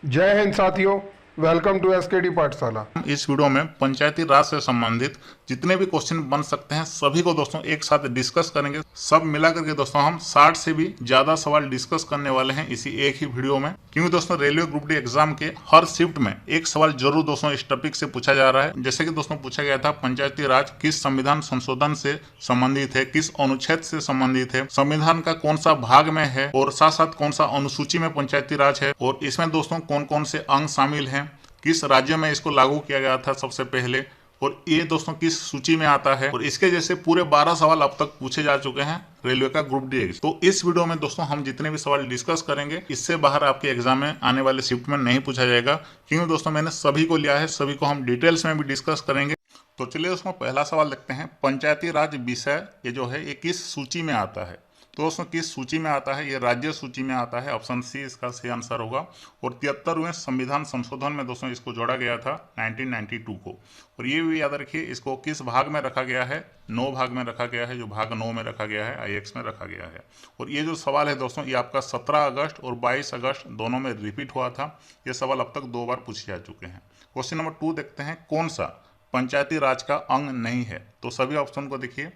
जय हिंद साथियों। Welcome to SKD पाठशाला। इस वीडियो में पंचायती राज से संबंधित जितने भी क्वेश्चन बन सकते हैं सभी को दोस्तों एक साथ डिस्कस करेंगे। सब मिला करके दोस्तों हम 60 से भी ज्यादा सवाल डिस्कस करने वाले हैं इसी एक ही वीडियो में, क्योंकि दोस्तों रेलवे ग्रुप डी एग्जाम के हर शिफ्ट में एक सवाल जरूर दोस्तों इस टॉपिक से पूछा जा रहा है। जैसे कि दोस्तों पूछा गया था पंचायती राज किस संविधान संशोधन से संबंधित है, किस अनुच्छेद से संबंधित है, संविधान का कौन सा भाग में है और साथ साथ कौन सा अनुसूची में पंचायती राज है, और इसमें दोस्तों कौन कौन से अंग शामिल हैं, किस राज्य में इसको लागू किया गया था सबसे पहले, और ये दोस्तों किस सूची में आता है। और इसके जैसे पूरे 12 सवाल अब तक पूछे जा चुके हैं रेलवे का ग्रुप डी एग्जाम। तो इस वीडियो में दोस्तों हम जितने भी सवाल डिस्कस करेंगे इससे बाहर आपके एग्जाम में आने वाले शिफ्ट में नहीं पूछा जाएगा, क्योंकि दोस्तों मैंने सभी को लिया है, सभी को हम डिटेल्स में भी डिस्कस करेंगे। तो चलिए दोस्तों पहला सवाल देखते हैं। पंचायती राज विषय ये जो है ये किस सूची में आता है? तो दोस्तों किस सूची में आता है? ये राज्य सूची में आता है। ऑप्शन सी इसका सही आंसर होगा। और 73वें संविधान संशोधन में दोस्तों इसको जोड़ा गया था 1992 को। और ये भी याद रखिए इसको किस भाग में रखा गया है? 9 भाग में रखा गया है, जो भाग 9 में रखा गया है, IX में रखा गया है। और ये जो सवाल है दोस्तों ये आपका 17 अगस्त और 22 अगस्त दोनों में रिपीट हुआ था। ये सवाल अब तक 2 बार पूछे जा चुके हैं। क्वेश्चन नंबर 2 देखते हैं, कौन सा पंचायती राज का अंग नहीं है? तो सभी ऑप्शन को देखिए,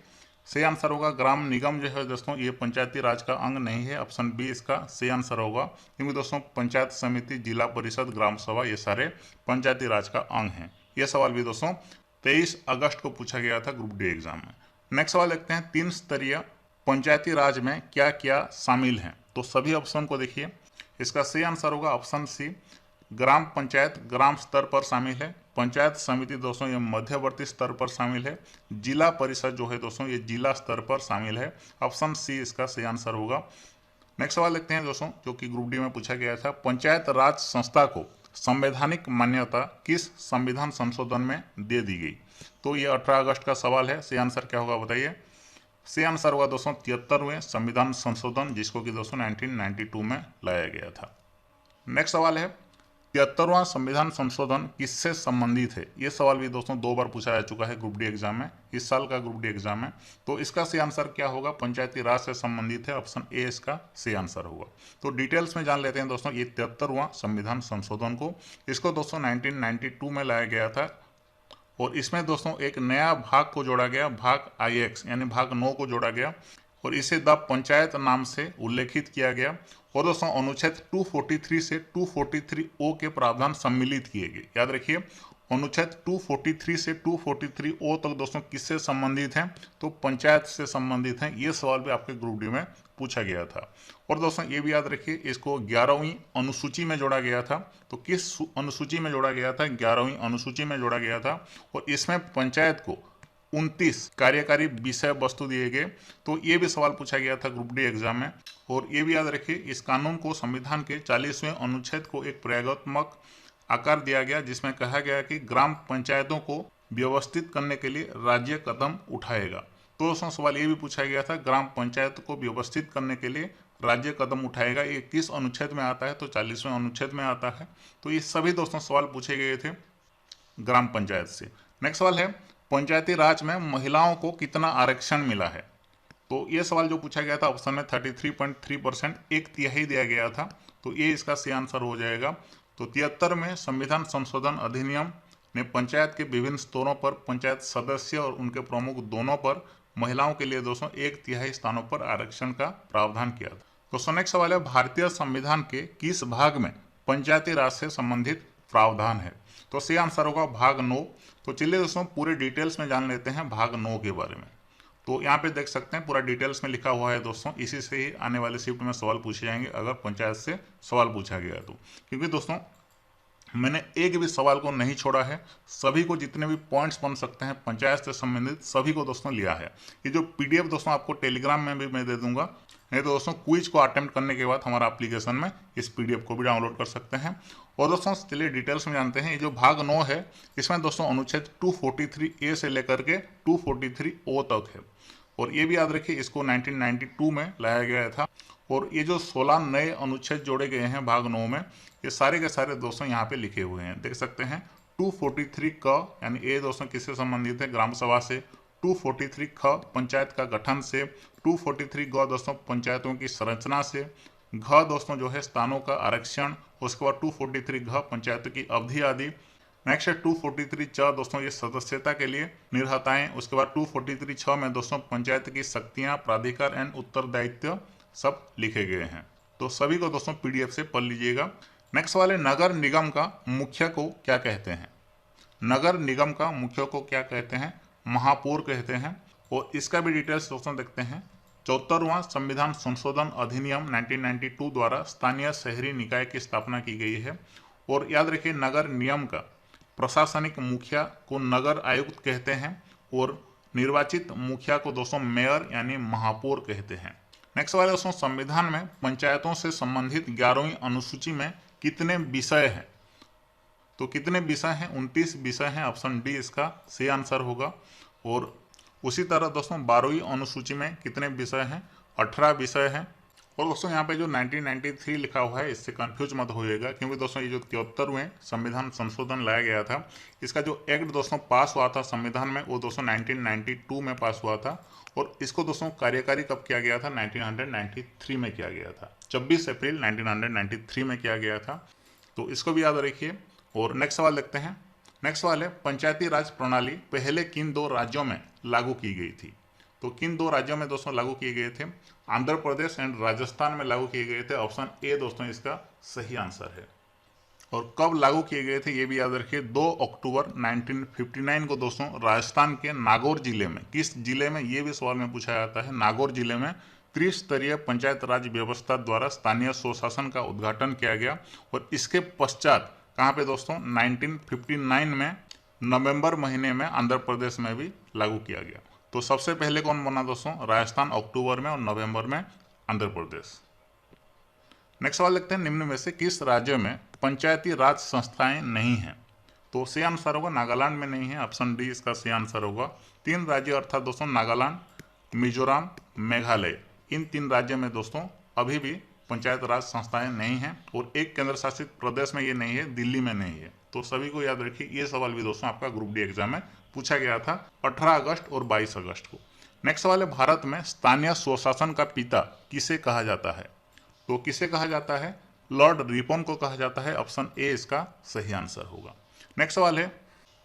सही आंसर होगा ग्राम निगम जो है दोस्तों ये पंचायती राज का अंग नहीं है। ऑप्शन बी इसका सही आंसर होगा, क्योंकि दोस्तों पंचायत समिति, जिला परिषद, ग्राम सभा ये सारे पंचायती राज का अंग हैं। ये सवाल भी दोस्तों 23 अगस्त को पूछा गया था ग्रुप डी एग्जाम में। नेक्स्ट सवाल देखते हैं, 3 स्तरीय पंचायती राज में क्या क्या शामिल हैं? तो सभी ऑप्शन को देखिए, इसका सही आंसर होगा ऑप्शन सी, ग्राम पंचायत ग्राम स्तर पर शामिल है, पंचायत समिति दोस्तों ये मध्यवर्ती स्तर पर शामिल है, जिला परिषद जो है दोस्तों ये जिला स्तर पर शामिल है। ऑप्शन सी इसका सही आंसर होगा। नेक्स्ट सवाल देखते हैं दोस्तों, जो कि ग्रुप डी में पूछा गया था, पंचायत राज संस्था को संवैधानिक मान्यता किस संविधान संशोधन में दे दी गई? तो ये 18 अगस्त का सवाल है। सही आंसर क्या होगा बताइए? सही आंसर होगा दोस्तों 73वें संविधान संशोधन, जिसको कि दोस्तों 1992 में लाया गया था। नेक्स्ट सवाल है, 73वां संविधान संशोधन किससे संबंधित है? ये सवाल भी दोस्तों 2 बार पूछा जा चुका है ग्रुप डी एग्जाम में, इस साल का ग्रुप डी एग्जाम में। तो इसका सही आंसर क्या होगा? पंचायती राज से संबंधित है। ऑप्शन ए इसका सही आंसर होगा। तो डिटेल्स में जान लेते हैं दोस्तों ये 73वां संविधान संशोधन को, इसको दोस्तों 1992 में लाया गया था। और इसमें दोस्तों एक नया भाग को जोड़ा गया, भाग IX यानी भाग 9 को जोड़ा गया, और इसे द पंचायत नाम से उल्लेखित किया गया। और दोस्तों अनुच्छेद 243 से 243O के प्रावधान सम्मिलित किए गए। याद रखिए अनुच्छेद 243 से 243O तक दोस्तों किससे संबंधित हैं? तो पंचायत से संबंधित हैं। ये सवाल भी आपके ग्रुप डी में पूछा गया था। और दोस्तों ये भी याद रखिए इसको 11वीं अनुसूची में जोड़ा गया था। तो किस अनुसूची में जोड़ा गया था? 11वीं अनुसूची में जोड़ा गया था। और इसमें पंचायत को 29 कार्यकारी विषय वस्तु दिए गए। तो ये भी सवाल पूछा गया था ग्रुप डी एग्जाम में। और ये भी याद रखिए इस कानून को संविधान के 40वें अनुच्छेद को एक प्रयोगात्मक आकार दिया गया, जिसमें कहा गया कि ग्राम पंचायतों को व्यवस्थित करने के लिए राज्य कदम उठाएगा। तो दोस्तों सवाल ये भी पूछा गया था, ग्राम पंचायत को व्यवस्थित करने के लिए राज्य कदम उठाएगा, ये किस अनुच्छेद में आता है? तो 40वें अनुच्छेद में आता है। तो ये सभी दोस्तों सवाल पूछे गए थे ग्राम पंचायत से। नेक्स्ट सवाल है, पंचायती राज में महिलाओं को कितना आरक्षण मिला है? तो ये सवाल जो पूछा गया था ऑप्शन में 33.3%, 1/3 दिया गया था। तो ये इसका सही आंसर हो जाएगा। तो 73 में संविधान संशोधन अधिनियम ने पंचायत के विभिन्न स्तरों पर पंचायत सदस्य और उनके प्रमुख दोनों पर महिलाओं के लिए दोस्तों 1/3 स्थानों पर आरक्षण का प्रावधान किया था। तो नेक्स्ट सवाल है, भारतीय संविधान के किस भाग में पंचायती राज से संबंधित प्रावधान है? तो सही आंसर होगा भाग 9। तो चलिए दोस्तों पूरे डिटेल्स में जान लेते हैं भाग 9 के बारे में। तो यहाँ पे देख सकते हैं पूरा डिटेल्स में लिखा हुआ है दोस्तों, इसी से ही आने वाले शिफ्ट में सवाल पूछे जाएंगे अगर पंचायत से सवाल पूछा गया तो। क्योंकि दोस्तों मैंने एक भी सवाल को नहीं छोड़ा है, सभी को जितने भी पॉइंट्स बन सकते हैं पंचायत से संबंधित सभी को दोस्तों लिया है। ये जो PDF दोस्तों आपको टेलीग्राम में भी मैं दे दूंगा, नहीं तो दोस्तों क्विज को अटेम्प्ट करने के बाद हमारा एप्लीकेशन में इस PDF को भी डाउनलोड कर सकते हैं। और दोस्तों चलिए डिटेल्स में जानते हैं, ये जो भाग 9 है इसमें दोस्तों अनुच्छेद 243A से लेकर के 243O तक है। और ये भी याद रखिए इसको 1992 में लाया गया था। और ये जो 16 नए अनुच्छेद जोड़े गए हैं भाग 9 में, ये सारे के सारे दोस्तों यहाँ पे लिखे हुए हैं, देख सकते हैं। 243 क यानी ए दोस्तों किससे संबंधित है? ग्राम सभा से। 243 ख पंचायत का गठन से। 243 ग दोस्तों पंचायतों की संरचना से। घ दोस्तों जो है स्थानों का आरक्षण, उसके बाद 243 घ पंचायतों की अवधि आदि। नेक्स्ट है 243 च दोस्तों ये सदस्यता के लिए निर्हताएं। उसके बाद 243 छ में दोस्तों पंचायत की शक्तियां, प्राधिकार एंड उत्तरदायित्व सब लिखे गए हैं। तो सभी को दोस्तों पीडीएफ से पढ़ लीजिएगा। नेक्स्ट वाले नगर निगम का मुखिया को क्या कहते हैं? नगर निगम का मुखिया को क्या कहते हैं? महापौर कहते हैं। और इसका भी डिटेल्स दोस्तों देखते हैं। 74वां संविधान संशोधन अधिनियम 1992 द्वारा स्थानीय शहरी निकाय की स्थापना की गई है। और याद रखिए नगर निगम का प्रशासनिक मुखिया को नगर आयुक्त कहते हैं और निर्वाचित मुखिया को दोस्तों मेयर यानी महापौर कहते हैं। नेक्स्ट वाले दोस्तों संविधान में पंचायतों से संबंधित 11वीं अनुसूची में कितने विषय हैं? तो कितने विषय हैं? 29 विषय हैं। ऑप्शन डी इसका सही आंसर होगा। और उसी तरह दोस्तों 12वीं अनुसूची में कितने विषय हैं? 18 विषय हैं। और दोस्तों यहाँ पे जो 1993 लिखा हुआ है इससे कंफ्यूज मत होइएगा, क्योंकि दोस्तों ये जो 73वें संविधान संशोधन लाया गया था, इसका जो एक्ट दोस्तों पास हुआ था संविधान में वो दोस्तों 1992 में पास हुआ था। और इसको दोस्तों कार्यकारी कब किया गया था? 1993 में किया गया था। 26 अप्रैल 1993 में किया गया था। तो इसको भी याद रखिए। और नेक्स्ट सवाल देखते हैं। नेक्स्ट सवाल है पंचायती राज प्रणाली पहले किन 2 राज्यों में लागू की गई थी? तो किन 2 राज्यों में दोस्तों लागू किए गए थे? आंध्र प्रदेश एंड राजस्थान में लागू किए गए थे। ऑप्शन ए दोस्तों इसका सही आंसर है। और कब लागू किए गए थे ये भी याद रखिए। 2 अक्टूबर 1959 को दोस्तों राजस्थान के नागौर जिले में, किस जिले में ये भी सवाल में पूछा जाता है, नागौर जिले में त्रिस्तरीय पंचायत राज व्यवस्था द्वारा स्थानीय स्वशासन का उद्घाटन किया गया। और इसके पश्चात कहाँ पे दोस्तों 1959 में नवंबर महीने में आंध्र प्रदेश में भी लागू किया गया। तो सबसे पहले कौन बना दोस्तों? राजस्थान अक्टूबर में और नवंबर में आंध्र प्रदेश। नेक्स्ट सवाल देखते हैं। निम्न में से किस राज्य में पंचायती राज संस्थाएं नहीं हैं? तो सही आंसर होगा नागालैंड में नहीं है। ऑप्शन डी इसका सही आंसर होगा। 3 राज्य अर्थात दोस्तों नागालैंड, मिजोरम, मेघालय, इन 3 राज्यों में दोस्तों अभी भी पंचायत राज संस्थाएं नहीं हैं। और एक केंद्र शासित प्रदेश में ये नहीं है, दिल्ली में नहीं है। तो सभी को याद रखिए। ये सवाल भी दोस्तों आपका ग्रुप डी एग्जाम में पूछा गया था 18 अगस्त और 22 अगस्त को। नेक्स्ट सवाल है भारत में स्थानीय स्वशासन का पिता किसे कहा जाता है? तो किसे कहा जाता है? लॉर्ड रिपन को कहा जाता है। ऑप्शन ए इसका सही आंसर होगा। नेक्स्ट सवाल है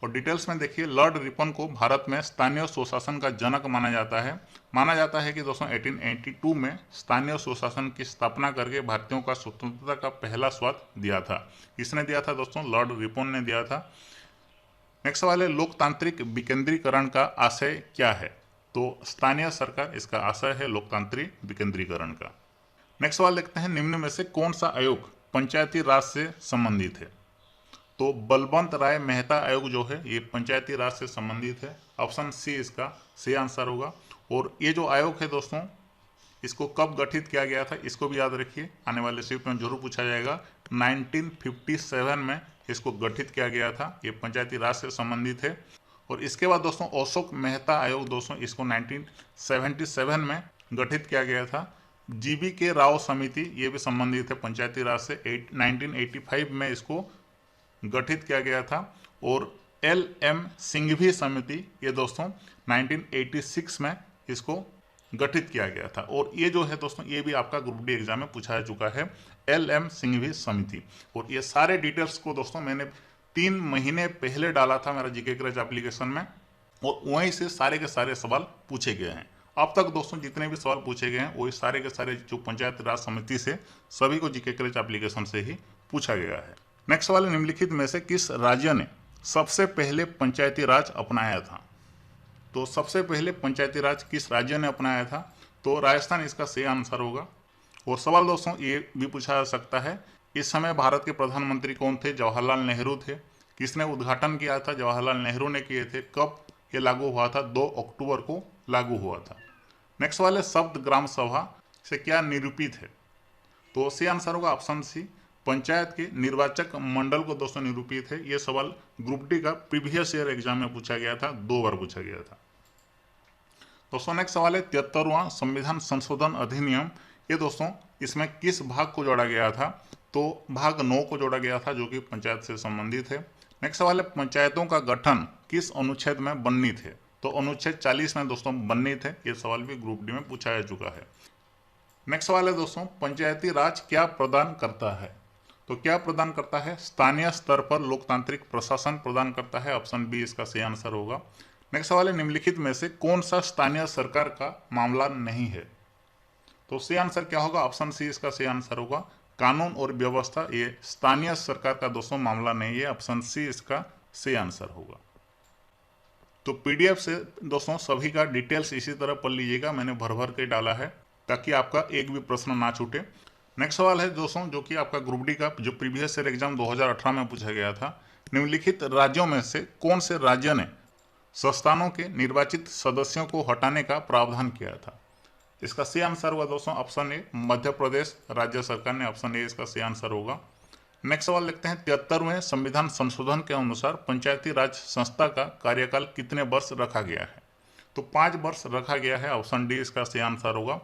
और डिटेल्स में देखिए। लॉर्ड रिपन को भारत में स्थानीय स्वशासन का जनक माना जाता है। माना जाता है कि दोस्तों 1882 में स्थानीय स्वशासन की स्थापना करके भारतीयों का स्वतंत्रता का पहला स्वाद दिया था। किसने दिया था दोस्तों? लॉर्ड रिपन ने दिया था। नेक्स्ट सवाल है लोकतांत्रिक विकेंद्रीकरण का आशय क्या है? तो स्थानीय सरकार इसका आशय है लोकतांत्रिक विकेंद्रीकरण का। नेक्स्ट सवाल देखते हैं। निम्न में से कौन सा आयोग पंचायती राज से संबंधित है? तो बलवंत राय मेहता आयोग जो है ये पंचायती राज से संबंधित है। ऑप्शन सी इसका सही आंसर होगा। और ये जो आयोग है दोस्तों इसको कब गठित किया गया था इसको भी याद रखिए, आने वाले शिफ्ट में जरूर पूछा जाएगा। 1957 में इसको गठित किया गया था। ये पंचायती राज से संबंधित है। और इसके बाद दोस्तों अशोक मेहता आयोग दोस्तों इसको 1977 में गठित किया गया था। जीबी के राव समिति ये भी संबंधित है पंचायती राज से। 1985 में इसको गठित किया गया था। और LM सिंघवी समिति ये दोस्तों 1986 में इसको गठित किया गया था। और ये जो है दोस्तों ये भी आपका ग्रुप डी एग्जाम में पूछा जा चुका है, LM सिंघवी समिति। और ये सारे डिटेल्स को दोस्तों मैंने 3 महीने पहले डाला था मेरा जीके क्रैच एप्लीकेशन में, और वहीं से सारे के सारे सवाल पूछे गए हैं। अब तक दोस्तों जितने भी सवाल पूछे गए हैं वही सारे के सारे जो पंचायत राज समिति से सभी को जीके क्रैच एप्लीकेशन से ही पूछा गया है। नेक्स्ट सवाल, निम्नलिखित में से किस राज्य ने सबसे पहले पंचायती राज अपनाया था? तो सबसे पहले पंचायती राज किस राज्य ने अपनाया था? तो राजस्थान इसका सही आंसर होगा। और सवाल दोस्तों ये भी पूछा जा सकता है, इस समय भारत के प्रधानमंत्री कौन थे? जवाहरलाल नेहरू थे। किसने उद्घाटन किया था? जवाहरलाल नेहरू ने किए थे। कब ये लागू हुआ था? 2 अक्टूबर को लागू हुआ था। नेक्स्ट सवाल है, शब्द ग्राम सभा से क्या निरूपित है? तो सही आंसर होगा ऑप्शन सी, पंचायत के निर्वाचक मंडल को दोस्तों निरूपित है। ये सवाल ग्रुप डी का प्रीवियस ईयर एग्जाम में पूछा गया था, 2 बार पूछा गया था। दोस्तों नेक्स्ट सवाल है, 73वां संविधान संशोधन अधिनियम, ये दोस्तों इसमें किस भाग को जोड़ा गया था? तो भाग 9 को जोड़ा गया था, जो कि पंचायत से संबंधित है। नेक्स्ट सवाल है, पंचायतों का गठन किस अनुच्छेद में वर्णित है? तो अनुच्छेद 40 में दोस्तों वर्णित है। ये सवाल भी ग्रुप डी में पूछा जा चुका है। नेक्स्ट सवाल है दोस्तों, पंचायती राज क्या प्रदान करता है? तो क्या प्रदान करता है? स्थानीय स्तर पर लोकतांत्रिक प्रशासन प्रदान करता है। ऑप्शन बी इसका सही आंसर होगा। नेक्स्ट सवाल है, निम्नलिखित में से कौन सा स्थानीय सरकार का मामला नहीं है? तो सही आंसर क्या होगा? ऑप्शन सी इसका सही आंसर होगा। कानून और व्यवस्था ये स्थानीय सरकार का दोस्तों मामला नहीं है। ऑप्शन सी इसका सही आंसर होगा। तो पीडीएफ से दोस्तों सभी का डिटेल्स इसी तरह पढ़ लीजिएगा, मैंने भर भर के डाला है ताकि आपका एक भी प्रश्न ना छूटे। नेक्स्ट सवाल है दोस्तों, जो कि आपका ग्रुप डी का जो प्रीवियस ईयर एग्जाम 2018 में पूछा गया था, निम्नलिखित राज्यों में से कौन से राज्य ने संस्थानों के निर्वाचित सदस्यों को हटाने का प्रावधान किया था? इसका सही आंसर हुआ दोस्तों ऑप्शन ए, मध्य प्रदेश राज्य सरकार ने। ऑप्शन ए इसका सही आंसर होगा। नेक्स्ट सवाल लिखते हैं, 73वें संविधान संशोधन के अनुसार पंचायती राज संस्था का कार्यकाल कितने वर्ष रखा गया है? तो 5 वर्ष रखा गया है। ऑप्शन डी इसका सही आंसर होगा।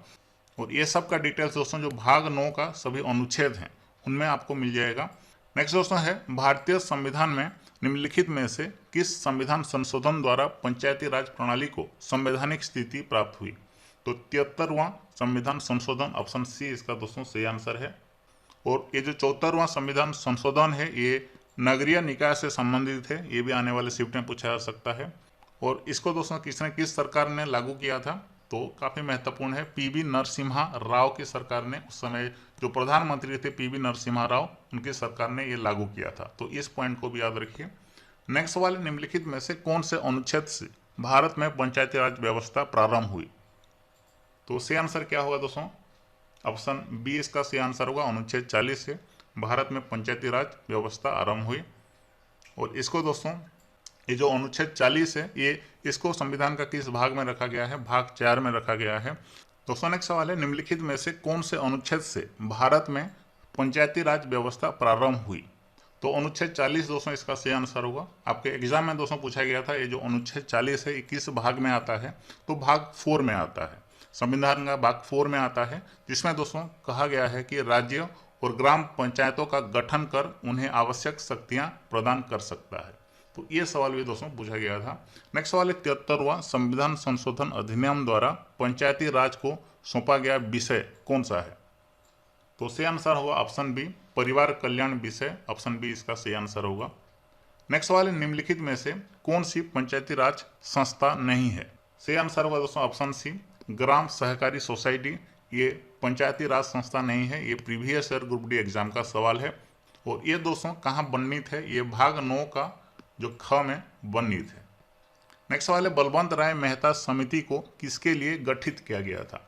और ये सब का डिटेल्स दोस्तों जो भाग 9 का सभी अनुच्छेद हैं उनमें आपको मिल जाएगा। नेक्स्ट दोस्तों है, भारतीय संविधान में निम्नलिखित में से किस संविधान संशोधन द्वारा पंचायती राज प्रणाली को संवैधानिक स्थिति प्राप्त हुई? तो 73वां संविधान संशोधन, ऑप्शन सी इसका दोस्तों सही आंसर है। और ये जो 74वां संविधान संशोधन है ये नगरीय निकाय से संबंधित है, ये भी आने वाले शिफ्ट में पूछा जा सकता है। और इसको दोस्तों किस सरकार ने लागू किया था? तो काफ़ी महत्वपूर्ण है, पीवी नरसिम्हा राव की सरकार ने, उस समय जो प्रधानमंत्री थे पीवी नरसिम्हा राव, उनकी सरकार ने ये लागू किया था। तो इस पॉइंट को भी याद रखिए। नेक्स्ट सवाल, निम्नलिखित में से कौन से अनुच्छेद से भारत में पंचायती राज व्यवस्था प्रारंभ हुई? तो सही आंसर क्या होगा दोस्तों? ऑप्शन बी इसका सही आंसर होगा। अनुच्छेद 40 से भारत में पंचायती राज व्यवस्था आरंभ हुई। और इसको दोस्तों ये जो अनुच्छेद 40 है ये इसको संविधान का किस भाग में रखा गया है? भाग 4 में रखा गया है। दोस्तों नेक्स्ट सवाल है, निम्नलिखित में से कौन से अनुच्छेद से भारत में पंचायती राज व्यवस्था प्रारंभ हुई? तो अनुच्छेद 40 दोस्तों इसका सही आंसर होगा। आपके एग्जाम में दोस्तों पूछा गया था ये जो अनुच्छेद 40 है ये किस भाग में आता है? तो भाग 4 में आता है, संविधान का भाग 4 में आता है, जिसमें दोस्तों कहा गया है कि राज्य और ग्राम पंचायतों का गठन कर उन्हें आवश्यक शक्तियां प्रदान कर सकता है। तो ये सवाल भी दोस्तों पूछा गया था। नेक्स्ट सवाल है, 73वां संविधान संशोधन अधिनियम द्वारा पंचायती राज को सौंपा गया विषय कौन सा है? तो सही आंसर होगा ऑप्शन बी, परिवार कल्याण विषय। ऑप्शन बी इसका सही आंसर होगा। नेक्स्ट सवाल है, निम्नलिखित में से कौन सी पंचायती राज संस्था नहीं है? सही आंसर होगा दोस्तों ऑप्शन सी, ग्राम सहकारी सोसाइटी। ये पंचायती राज संस्था नहीं है, ये previous year group D exam का सवाल है। और ये दोस्तों कहाँ वर्णित है? ये भाग 9 का जो ख में वर्णित है। नेक्स्ट सवाल है, बलवंत राय मेहता समिति को किसके लिए गठित किया गया था?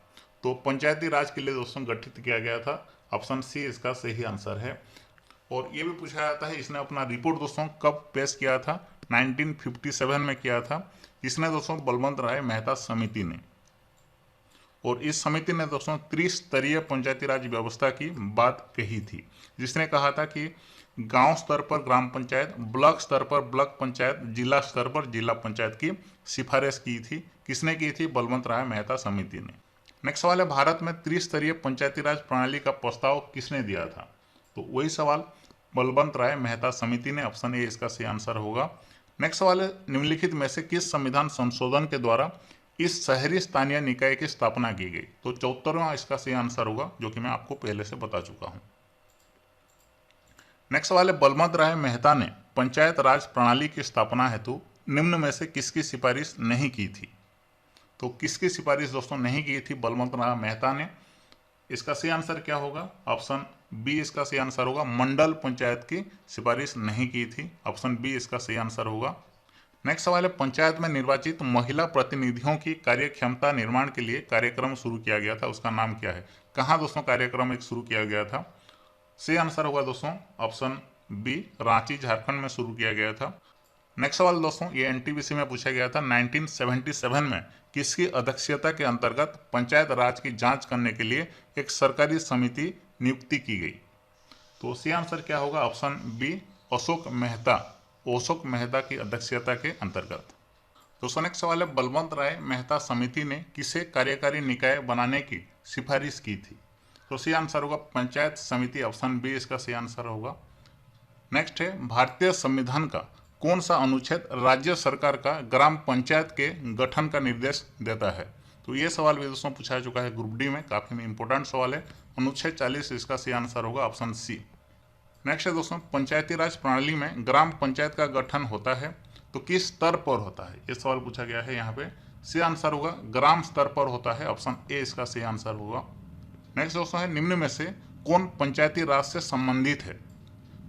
तो पंचायती राज के लिए दोस्तों गठित किया गया था। ऑप्शन सी इसका सही आंसर है। और ये भी पूछा जाता है इसने अपना रिपोर्ट दोस्तों कब पेश किया था? 1957 में किया था। इसने दोस्तों बलवंत राय मेहता समिति ने। और इस समिति ने दोस्तों त्रिस्तरीय पंचायती राज व्यवस्था की बात कही थी, जिसने कहा था कि गांव स्तर पर ग्राम पंचायत, ब्लॉक स्तर पर ब्लॉक पंचायत, जिला स्तर पर जिला पंचायत की सिफारिश की थी। किसने की थी? बलवंत राय मेहता समिति ने। नेक्स्ट सवाल है, भारत में त्रिस्तरीय पंचायती राज प्रणाली का प्रस्ताव किसने दिया था? तो वही सवाल, बलवंत राय मेहता समिति ने। ऑप्शन ए इसका सही आंसर होगा। नेक्स्ट सवाल है, निम्नलिखित में से किस संविधान संशोधन के द्वारा इस शहरी स्थानीय निकाय की स्थापना की गई? तो 74वां इसका सही आंसर होगा, जो कि मैं आपको पहले से बता चुका हूं। नेक्स्ट सवाल है, बलवंत राय मेहता ने पंचायत राज प्रणाली की स्थापना हेतु निम्न में से किसकी सिफारिश नहीं की थी? तो किसकी सिफारिश दोस्तों नहीं की थी बलवंत राय मेहता ने? इसका सही आंसर क्या होगा? ऑप्शन बी इसका सही आंसर होगा, मंडल पंचायत की सिफारिश नहीं की थी। ऑप्शन बी इसका सही आंसर होगा। नेक्स्ट सवाल है, पंचायत में निर्वाचित महिला प्रतिनिधियों की कार्य क्षमता निर्माण के लिए कार्यक्रम शुरू किया गया था, उसका नाम क्या है? कहाँ दोस्तों कार्यक्रम एक शुरू किया गया था? सही आंसर होगा दोस्तों ऑप्शन बी, रांची झारखंड में शुरू किया गया था। नेक्स्ट सवाल दोस्तों ये एनटीपीसी में पूछा गया था, 1977 में किसकी अध्यक्षता के अंतर्गत पंचायत राज की जांच करने के लिए एक सरकारी समिति नियुक्ति की गई? तो सही आंसर क्या होगा? ऑप्शन बी, अशोक मेहता की अध्यक्षता के अंतर्गत। दोस्तों नेक्स्ट सवाल है, बलवंत राय मेहता समिति ने किसे कार्यकारी निकाय बनाने की सिफारिश की थी? तो सही आंसर होगा पंचायत समिति। ऑप्शन बी इसका सही आंसर होगा। नेक्स्ट है, भारतीय संविधान का कौन सा अनुच्छेद राज्य सरकार का ग्राम पंचायत के गठन का निर्देश देता है? तो ये सवाल भी दोस्तों पूछा चुका है ग्रुप डी में, काफी इंपॉर्टेंट सवाल है। अनुच्छेद 40 इसका सही आंसर होगा ऑप्शन सी। नेक्स्ट है दोस्तों, पंचायती राज प्रणाली में ग्राम पंचायत का गठन होता है तो किस स्तर पर होता है, ये सवाल पूछा गया है यहाँ पे। सही आंसर होगा ग्राम स्तर पर होता है, ऑप्शन ए इसका सही आंसर होगा। नेक्स्ट दोस्तों है, निम्न में से कौन पंचायती राज से संबंधित है,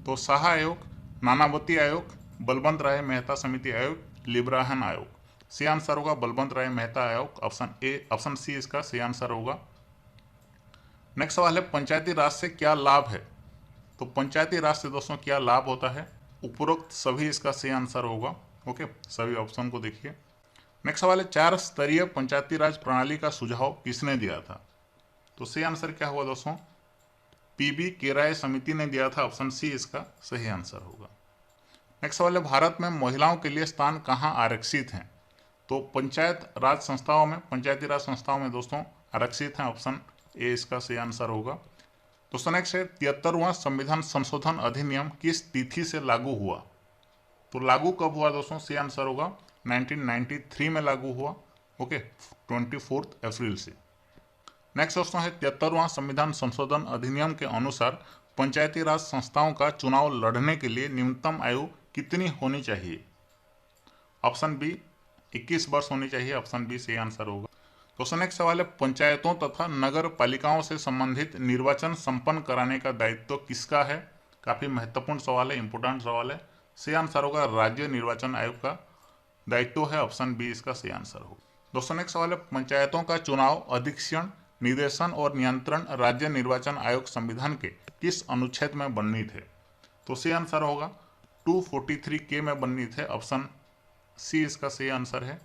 तो शाह आयोग, नानावती आयोग, बलवंत राय मेहता समिति आयोग, लिब्राहन आयोग। सही आंसर होगा बलवंत राय मेहता आयोग, ऑप्शन ए, ऑप्शन सी इसका सही आंसर होगा। नेक्स्ट सवाल है, पंचायती राज से क्या लाभ है, तो पंचायती राज से दोस्तों क्या लाभ होता है, उपरोक्त सभी इसका सही आंसर होगा। ओके, सभी ऑप्शन को देखिए। नेक्स्ट सवाल है, 4 स्तरीय पंचायती राज प्रणाली का सुझाव किसने दिया था, तो सही आंसर क्या हुआ दोस्तों, पीबी केराय समिति ने दिया था, ऑप्शन सी इसका सही आंसर होगा। नेक्स्ट सवाल है, भारत में महिलाओं के लिए स्थान कहाँ आरक्षित हैं, तो पंचायत राज संस्थाओं में, पंचायती राज संस्थाओं में दोस्तों आरक्षित हैं, ऑप्शन ए इसका सही आंसर होगा। दोस्तों नेक्स्ट है, 73वां संविधान संशोधन अधिनियम किस तिथि से लागू हुआ, तो लागू कब हुआ दोस्तों, सही आंसर होगा 1993 में लागू हुआ। ओके, 24 अप्रैल से। नेक्स्ट दोस्तों है, 73वां संविधान संशोधन अधिनियम के अनुसार पंचायती राज संस्थाओं का चुनाव लड़ने के लिए न्यूनतम आयु कितनी होनी चाहिए, ऑप्शन बी 21 वर्ष होनी चाहिए, ऑप्शन बी सही आंसर होगा। दोस्तों नेक्स्ट सवाल है, पंचायतों तथा नगर पालिकाओं से संबंधित निर्वाचन संपन्न कराने का दायित्व किसका है, काफी महत्वपूर्ण सवाल है, इंपोर्टेंट सवाल है। सही आंसर होगा राज्य निर्वाचन आयोग का दायित्व है, ऑप्शन बी इसका सही आंसर होगा। दोस्तों नेक्स्ट सवाल है, पंचायतों का चुनाव अधीक्षण, निर्देशन और नियंत्रण राज्य निर्वाचन आयोग संविधान के किस अनुच्छेद में वर्णित है, तो सही आंसर होगा 243 में वर्णित है, ऑप्शन सी इसका सही आंसर है।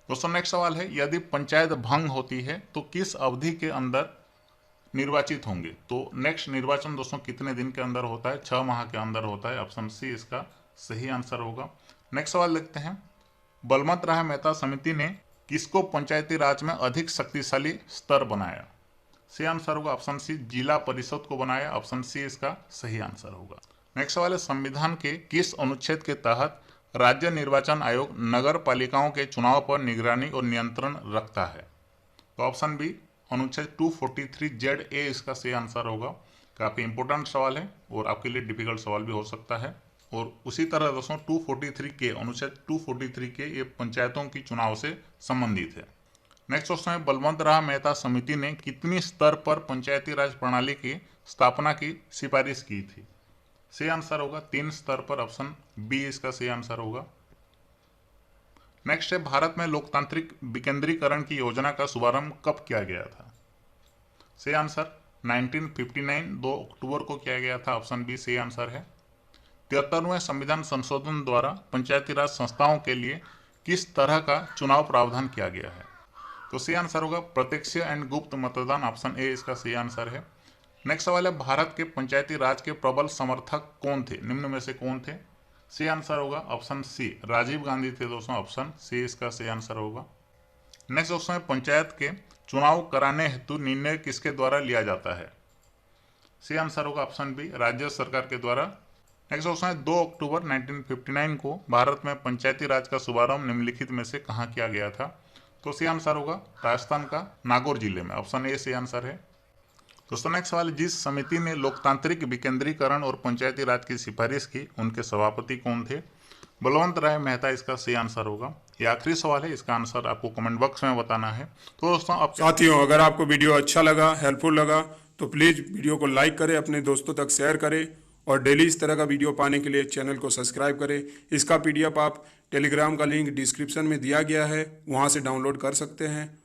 दोस्तों नेक्स्ट सवाल है, यदि पंचायत भंग होती है तो किस अवधि के अंदर निर्वाचित होंगे, तो नेक्स्ट निर्वाचन दोस्तों कितने दिन के अंदर होता है, 6 माह के अंदर होता है, ऑप्शन सी इसका सही आंसर होगा। नेक्स्ट सवाल देखते हैं, बलवंत राय मेहता समिति ने किसको पंचायती राज में अधिक शक्तिशाली स्तर बनाया, सही आंसर होगा ऑप्शन सी जिला परिषद को बनाया, ऑप्शन सी इसका सही आंसर होगा। नेक्स्ट सवाल है, संविधान के किस अनुच्छेद के तहत राज्य निर्वाचन आयोग नगर पालिकाओं के चुनाव पर निगरानी और नियंत्रण रखता है, तो ऑप्शन बी अनुच्छेद 243 ए इसका सही आंसर होगा। काफी इंपॉर्टेंट सवाल है और आपके लिए डिफिकल्ट सवाल भी हो सकता है। और उसी तरह दोस्तों 243 के अनुच्छेद 243 के ये पंचायतों की चुनाव से संबंधित है। नेक्स्ट क्वेश्चन है, बलवंत राय मेहता समिति ने कितनी स्तर पर पंचायती राज प्रणाली की स्थापना की सिफारिश की थी, सही आंसर होगा 3 स्तर पर, ऑप्शन बी इसका सही आंसर होगा। नेक्स्ट है, भारत में लोकतांत्रिक विकेंद्रीकरण की योजना का शुभारंभ कब किया गया था, सही आंसर 1959 2 अक्टूबर को किया गया था, ऑप्शन बी सही आंसर है। 73वें संविधान संशोधन द्वारा पंचायती राज संस्थाओं के लिए किस तरह का चुनाव प्रावधान किया गया है, तो सही आंसर होगा प्रत्यक्ष एंड गुप्त मतदान, ऑप्शन ए इसका सही आंसर है। नेक्स्ट सवाल है, भारत के पंचायती राज के प्रबल समर्थक कौन थे, निम्न में से कौन थे, सही आंसर होगा ऑप्शन सी राजीव गांधी थे दोस्तों, ऑप्शन सी इसका सही आंसर होगा। नेक्स्ट क्वेश्चन है, पंचायत के चुनाव कराने हेतु निर्णय किसके द्वारा लिया जाता है, सही आंसर होगा ऑप्शन बी राज्य सरकार के द्वारा। नेक्स्ट क्वेश्चन है, 2 अक्टूबर 1959 को भारत में पंचायती राज का शुभारंभ निम्नलिखित में से कहाँ किया गया था, तो सही आंसर होगा राजस्थान का नागौर जिले में, ऑप्शन ए सही आंसर है। दोस्तों नेक्स्ट सवाल, जिस समिति ने लोकतांत्रिक विकेंद्रीकरण और पंचायती राज की सिफारिश की उनके सभापति कौन थे, बलवंत राय मेहता इसका सही आंसर होगा। ये आखिरी सवाल है, इसका आंसर आपको कमेंट बॉक्स में बताना है। तो दोस्तों अब साथियों, अगर आपको वीडियो अच्छा लगा, हेल्पफुल लगा, तो प्लीज़ वीडियो को लाइक करें, अपने दोस्तों तक शेयर करें और डेली इस तरह का वीडियो पाने के लिए चैनल को सब्सक्राइब करें। इसका PDF आप टेलीग्राम का लिंक डिस्क्रिप्शन में दिया गया है, वहाँ से डाउनलोड कर सकते हैं।